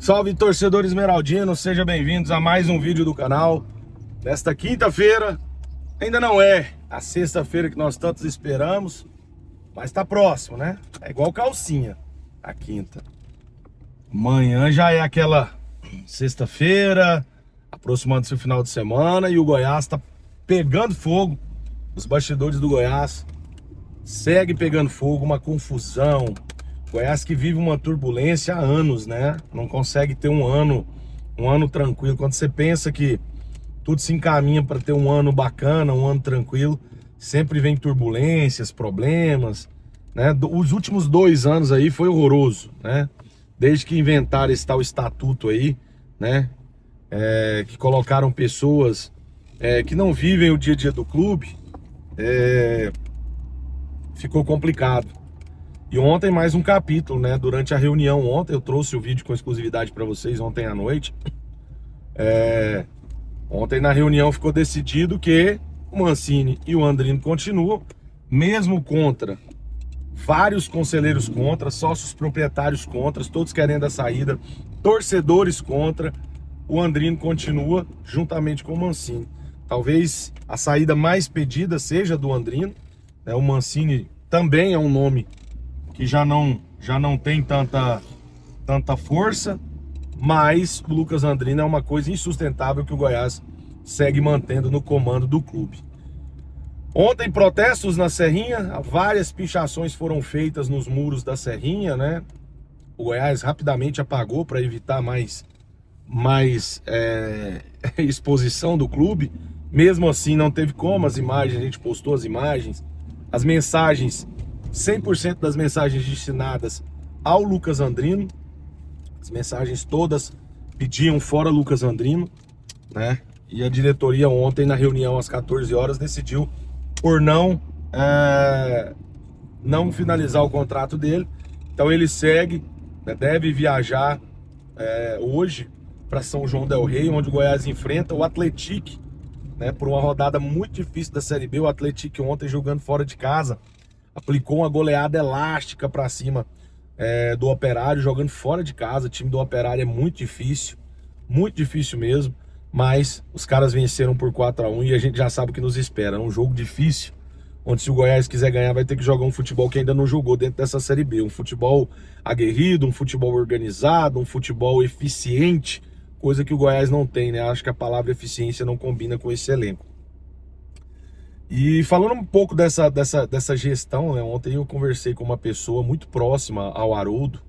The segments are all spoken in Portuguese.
Salve, torcedor esmeraldino, sejam bem-vindos a mais um vídeo do canal. Nesta quinta-feira, ainda não é a sexta-feira que nós tantos esperamos, mas tá próximo, né? É igual calcinha, a quinta. Amanhã já é aquela sexta-feira, aproximando-se o final de semana e o Goiás tá pegando fogo. Os bastidores do Goiás segue pegando fogo, uma confusão. Goiás que vive uma turbulência há anos, né? Não consegue ter um ano tranquilo. Quando você pensa que tudo se encaminha para ter um ano bacana, um ano tranquilo, sempre vem turbulências, problemas, né? Os últimos 2 anos aí foi horroroso, né? Desde que inventaram esse tal estatuto aí, né? Que colocaram pessoas que não vivem o dia a dia do clube, ficou complicado. E ontem mais um capítulo, né? Durante a reunião ontem, eu trouxe o vídeo com exclusividade para vocês ontem à noite. Ontem na reunião ficou decidido que o Mancini e o Andrino continuam, mesmo contra vários conselheiros contra, sócios proprietários contra, todos querendo a saída, torcedores contra, o Andrino continua juntamente com o Mancini. Talvez a saída mais pedida seja do Andrino, né? O Mancini também é um nome que já não tem tanta força, mas o Lucas Andrino é uma coisa insustentável que o Goiás segue mantendo no comando do clube. Ontem, protestos na Serrinha, várias pichações foram feitas nos muros da Serrinha, né? O Goiás rapidamente apagou para evitar mais exposição do clube. Mesmo assim, não teve como, as imagens, a gente postou as imagens, as mensagens, 100% das mensagens destinadas ao Lucas Andrino. As mensagens todas pediam fora Lucas Andrino, né? E a diretoria ontem, na reunião às 14 horas, decidiu por não finalizar o contrato dele. Então ele segue, né, deve viajar hoje para São João del Rei, onde o Goiás enfrenta o Atlético, né, por uma rodada muito difícil da Série B. O Atlético ontem, jogando fora de casa, aplicou uma goleada elástica para cima do Operário, jogando fora de casa. O time do Operário é muito difícil mesmo, mas os caras venceram por 4-1 e a gente já sabe o que nos espera. É um jogo difícil, onde se o Goiás quiser ganhar vai ter que jogar um futebol que ainda não jogou dentro dessa Série B, um futebol aguerrido, um futebol organizado, um futebol eficiente, coisa que o Goiás não tem, né? Acho que a palavra eficiência não combina com esse elenco. E falando um pouco dessa gestão, né? Ontem eu conversei com uma pessoa muito próxima ao Haroldo,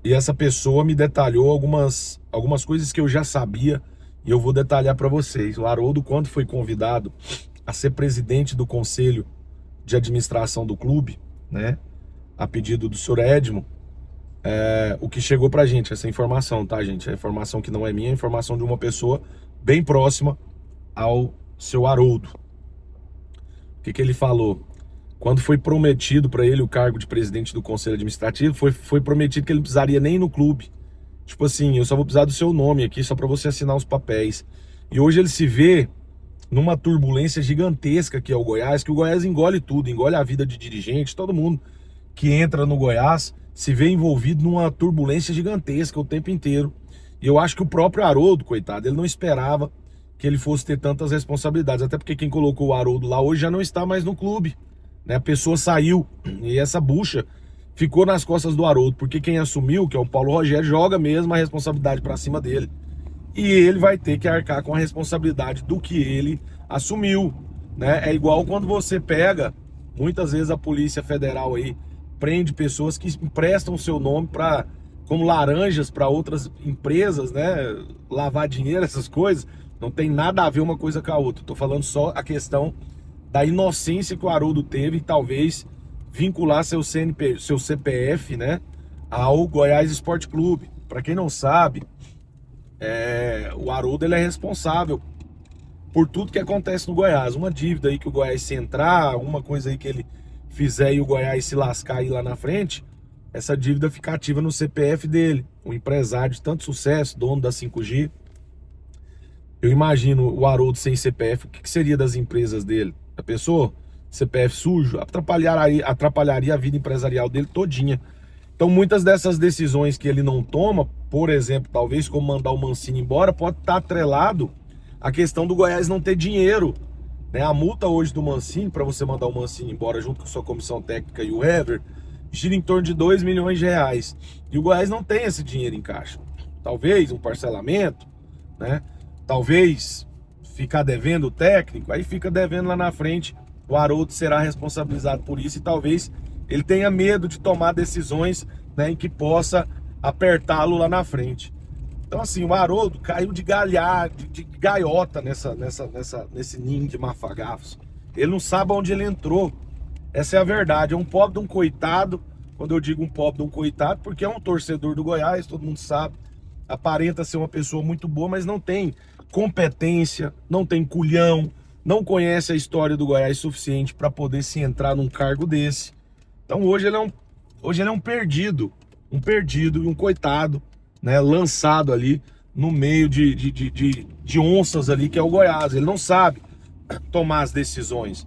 e essa pessoa me detalhou algumas coisas que eu já sabia, e eu vou detalhar para vocês. O Haroldo, quando foi convidado a ser presidente do conselho de administração do clube, né, a pedido do Sr. Edmo, o que chegou pra gente, essa informação, tá, gente? É informação que não é minha, é informação de uma pessoa bem próxima ao seu Haroldo. O que ele falou? Quando foi prometido para ele o cargo de presidente do conselho administrativo, foi prometido que ele não precisaria nem ir no clube. Tipo assim, eu só vou precisar do seu nome aqui, só para você assinar os papéis. E hoje ele se vê numa turbulência gigantesca que é o Goiás, que o Goiás engole tudo, engole a vida de dirigente, todo mundo que entra no Goiás se vê envolvido numa turbulência gigantesca o tempo inteiro. E eu acho que o próprio Haroldo, coitado, ele não esperava que ele fosse ter tantas responsabilidades, até porque quem colocou o Haroldo lá hoje já não está mais no clube, né? A pessoa saiu e essa bucha ficou nas costas do Haroldo, porque quem assumiu, que é o Paulo Rogério, joga mesmo a responsabilidade para cima dele. E ele vai ter que arcar com a responsabilidade do que ele assumiu, né? É igual quando você pega, muitas vezes a Polícia Federal aí prende pessoas que emprestam o seu nome como laranjas para outras empresas, né? Lavar dinheiro, essas coisas. Não tem nada a ver uma coisa com a outra. Tô falando só a questão da inocência que o Haroldo teve e talvez vincular seu CPF, né, ao Goiás Esporte Clube. Para quem não sabe, o Haroldo, ele é responsável por tudo que acontece no Goiás. Uma dívida aí que o Goiás se entrar, alguma coisa aí que ele fizer e o Goiás se lascar aí lá na frente, essa dívida fica ativa no CPF dele. Um empresário de tanto sucesso, dono da 5G. Eu imagino o Haroldo sem CPF, o que seria das empresas dele? A pessoa, CPF sujo, atrapalharia a vida empresarial dele todinha. Então muitas dessas decisões que ele não toma, por exemplo, talvez como mandar o Mancini embora, pode estar atrelado à questão do Goiás não ter dinheiro, né? A multa hoje do Mancini, para você mandar o Mancini embora junto com a sua comissão técnica e o Hever, gira em torno de 2 milhões de reais. E o Goiás não tem esse dinheiro em caixa. Talvez um parcelamento, né? Talvez ficar devendo o técnico, aí fica devendo lá na frente, o Haroldo será responsabilizado por isso e talvez ele tenha medo de tomar decisões, né, em que possa apertá-lo lá na frente. Então assim, o Haroldo caiu de gaiota nesse ninho de mafagafos. Ele não sabe onde ele entrou. Essa é a verdade, é um pobre de um coitado. Quando eu digo um pobre de um coitado, porque é um torcedor do Goiás, todo mundo sabe, aparenta ser uma pessoa muito boa, mas não tem competência, não tem culhão, não conhece a história do Goiás suficiente para poder se entrar num cargo desse. Então hoje ele é um perdido e um coitado, né, lançado ali no meio de onças ali, que é o Goiás. Ele não sabe tomar as decisões.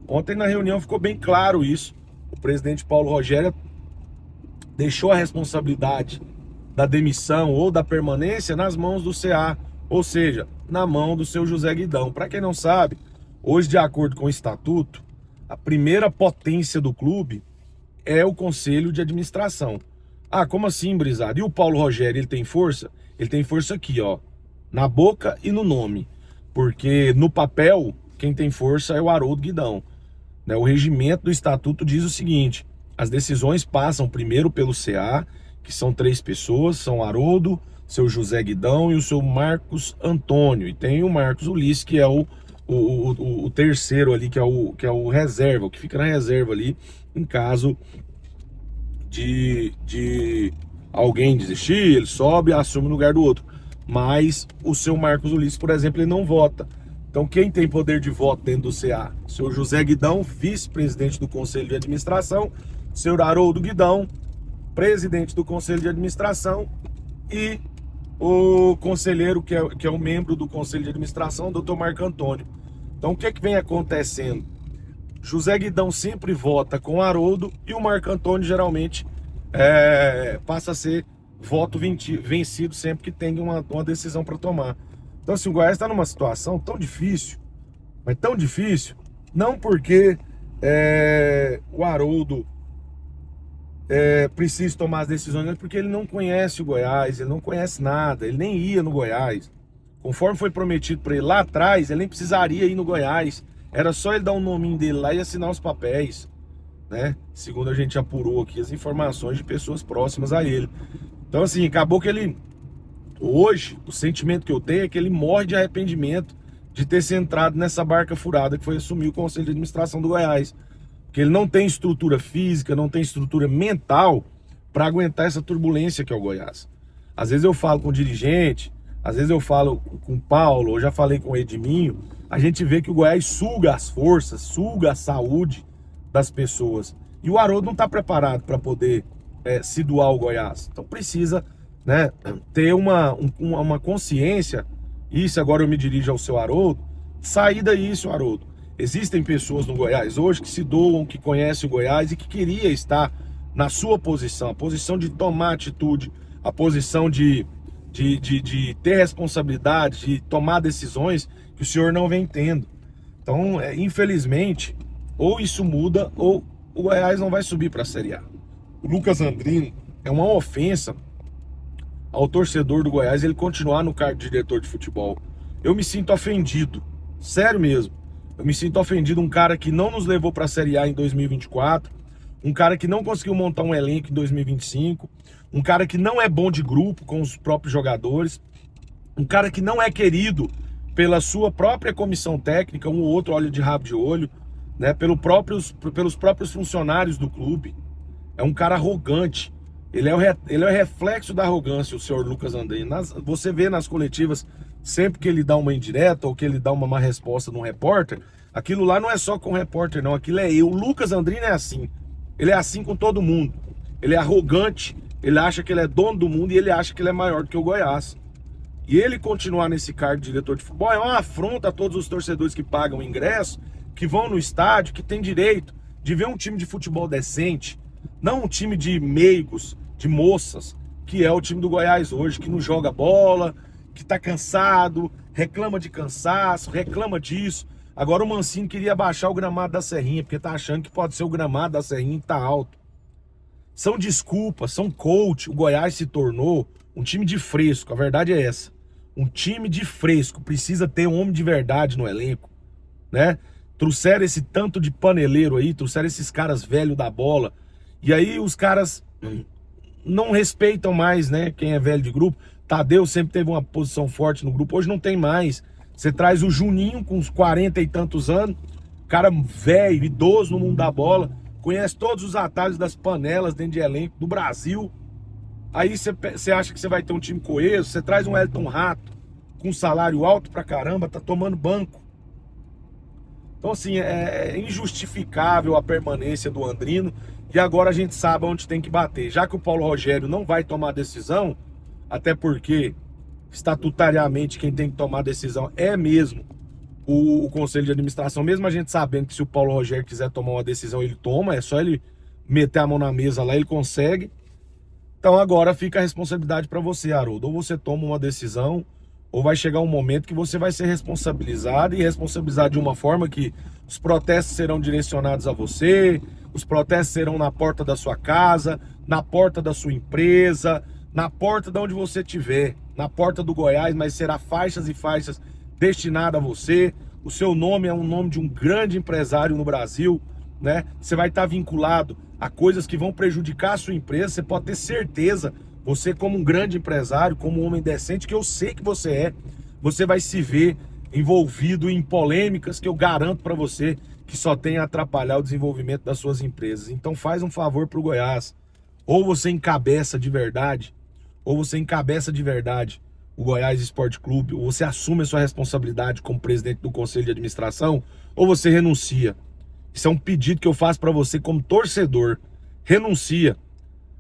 Ontem na reunião ficou bem claro isso. O presidente Paulo Rogério deixou a responsabilidade da demissão ou da permanência nas mãos do CA, ou seja, na mão do seu José Guidão. Para quem não sabe, hoje, de acordo com o estatuto, a primeira potência do clube é o conselho de administração. Ah, como assim, brisado? E o Paulo Rogério, ele tem força? Ele tem força aqui, ó, na boca e no nome. Porque no papel, quem tem força é o Haroldo Guidão. Né? O regimento do estatuto diz o seguinte: as decisões passam primeiro pelo CA, que são 3 pessoas, são Haroldo, seu José Guidão e o seu Marcos Antônio. E tem o Marcos Ulisses, que é o terceiro ali, que é o reserva, o que fica na reserva ali, em caso de alguém desistir, ele sobe e assume o lugar do outro. Mas o seu Marcos Ulisses, por exemplo, ele não vota. Então quem tem poder de voto dentro do CA? Seu José Guidão, vice-presidente do Conselho de Administração, seu Haroldo Guidão, presidente do Conselho de Administração, e o conselheiro que é o membro do Conselho de Administração, o Dr. Marco Antônio. Então o que vem acontecendo? José Guidão sempre vota com o Haroldo e o Marco Antônio geralmente passa a ser voto vencido sempre que tem uma decisão para tomar. Então assim, o Goiás está numa situação tão difícil, mas tão difícil, não porque o Haroldo precisa tomar as decisões, mas porque ele não conhece o Goiás, ele não conhece nada, ele nem ia no Goiás. Conforme foi prometido para ele lá atrás, ele nem precisaria ir no Goiás. Era só ele dar um nominho dele lá e assinar os papéis, né? Segundo a gente apurou aqui as informações de pessoas próximas a ele. Então assim, acabou que ele... Hoje, o sentimento que eu tenho é que ele morre de arrependimento de ter se entrado nessa barca furada que foi assumir o Conselho de Administração do Goiás. Porque ele não tem estrutura física, não tem estrutura mental para aguentar essa turbulência que é o Goiás. Às vezes eu falo com o dirigente, às vezes eu falo com o Paulo, eu já falei com o Edminho, a gente vê que o Goiás suga as forças, suga a saúde das pessoas. E o Haroldo não está preparado para poder se doar ao Goiás. Então precisa, né, ter uma consciência. Isso agora eu me dirijo ao seu Haroldo. Sair daí, seu Haroldo. Existem pessoas no Goiás hoje que se doam, que conhecem o Goiás e que queria estar na sua posição. A posição de tomar atitude, a posição de ter responsabilidade, de tomar decisões que o senhor não vem tendo. Então, infelizmente, ou isso muda ou o Goiás não vai subir para a Série A. O Lucas Andrino é uma ofensa ao torcedor do Goiás ele continuar no cargo de diretor de futebol. Eu me sinto ofendido, sério mesmo. Eu me sinto ofendido, um cara que não nos levou para a Série A em 2024, um cara que não conseguiu montar um elenco em 2025, um cara que não é bom de grupo com os próprios jogadores, um cara que não é querido pela sua própria comissão técnica, um ou outro olha de rabo de olho, né, pelos próprios funcionários do clube. É um cara arrogante. Ele é o reflexo da arrogância, o senhor Lucas Andrino. Você vê nas coletivas, sempre que ele dá uma indireta ou que ele dá uma má resposta num repórter, aquilo lá não é só com o repórter, não. Aquilo é eu. O Lucas Andrino é assim. Ele é assim com todo mundo. Ele é arrogante, ele acha que ele é dono do mundo e ele acha que ele é maior do que o Goiás. E ele continuar nesse cargo de diretor de futebol é uma afronta a todos os torcedores que pagam ingresso, que vão no estádio, que tem direito de ver um time de futebol decente, Não um time de meigos, de moças, que é o time do Goiás hoje, que não joga bola, que tá cansado, reclama de cansaço, reclama disso. Agora o Mancini queria baixar o gramado da Serrinha, porque tá achando que pode ser o gramado da Serrinha que tá alto. São desculpas, são coach. O Goiás se tornou um time de fresco, a verdade é essa. Um time de fresco, precisa ter um homem de verdade no elenco, né? Trouxeram esse tanto de paneleiro aí, trouxeram esses caras velhos da bola. E aí os caras não respeitam mais, né? Quem é velho de grupo. Tadeu sempre teve uma posição forte no grupo, hoje não tem mais. Você traz o Juninho com uns 40 e tantos anos, cara velho, idoso no mundo da bola, conhece todos os atalhos das panelas dentro de elenco do Brasil. Aí você acha que você vai ter um time coeso, você traz um Elton Rato com salário alto pra caramba, tá tomando banco. Então assim, é injustificável a permanência do Andrino e agora a gente sabe onde tem que bater. Já que o Paulo Rogério não vai tomar decisão, até porque estatutariamente quem tem que tomar decisão é mesmo o Conselho de Administração, mesmo a gente sabendo que se o Paulo Rogério quiser tomar uma decisão, ele toma, é só ele meter a mão na mesa lá, ele consegue. Então agora fica a responsabilidade para você, Haroldo. Ou você toma uma decisão, ou vai chegar um momento que você vai ser responsabilizado, e responsabilizado de uma forma que os protestos serão direcionados a você, os protestos serão na porta da sua casa, na porta da sua empresa, na porta de onde você estiver, na porta do Goiás, mas será faixas e faixas destinadas a você. O seu nome é um nome de um grande empresário no Brasil, né? Você vai estar vinculado a coisas que vão prejudicar a sua empresa, você pode ter certeza, você como um grande empresário, como um homem decente, que eu sei que você vai se ver envolvido em polêmicas que eu garanto para você que só tem a atrapalhar o desenvolvimento das suas empresas. Então faz um favor pro Goiás, ou você encabeça de verdade, o Goiás Esporte Clube, ou você assume a sua responsabilidade como presidente do Conselho de Administração, ou você renuncia. Isso é um pedido que eu faço para você como torcedor. Renuncia.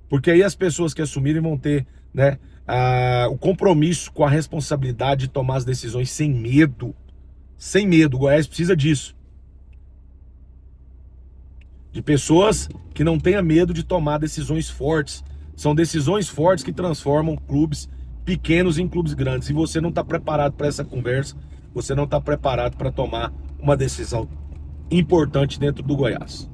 Porque aí as pessoas que assumirem vão ter, né, o compromisso com a responsabilidade de tomar as decisões sem medo. Sem medo. O Goiás precisa disso. De pessoas que não tenham medo de tomar decisões fortes. São decisões fortes que transformam clubes pequenos em clubes grandes. E você não está preparado para essa conversa. Você não está preparado para tomar uma decisão importante dentro do Goiás.